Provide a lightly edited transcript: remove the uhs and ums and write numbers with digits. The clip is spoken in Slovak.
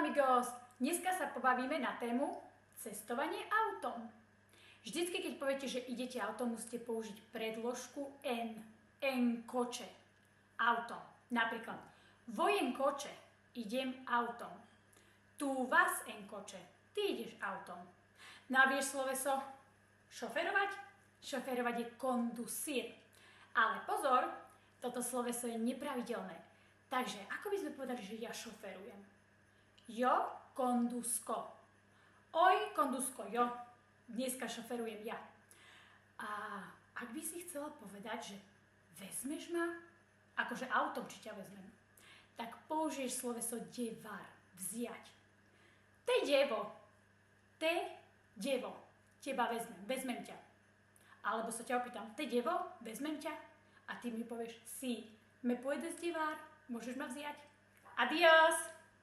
amigos! Dneska sa pobavíme na tému cestovanie autom. Vždycky, keď poviete, že idete autom, musíte použiť predložku en. En koče. Autom. Napríklad, vojen koče. Idem autom. Tu vas en koče. Ty ideš autom. No a vieš sloveso šoferovať? Šoferovať je conducir. Ale pozor, toto sloveso je nepravidelné. Takže, ako by sme povedali, že ja šoferujem? Jo conduzco. Hoy conduzco yo. Dneska šoferujem ja. A ak by si chcela povedať, že vezmeš ma, akože autom, či ťa vezmem, tak použiješ sloveso llevar, vziať. Te llevo, teba vezmem ťa. Alebo sa ťa opýtam, te llevo, vezmem ťa? A ty mi povieš, sí, me puedes llevar, môžeš ma vziať? Adiós!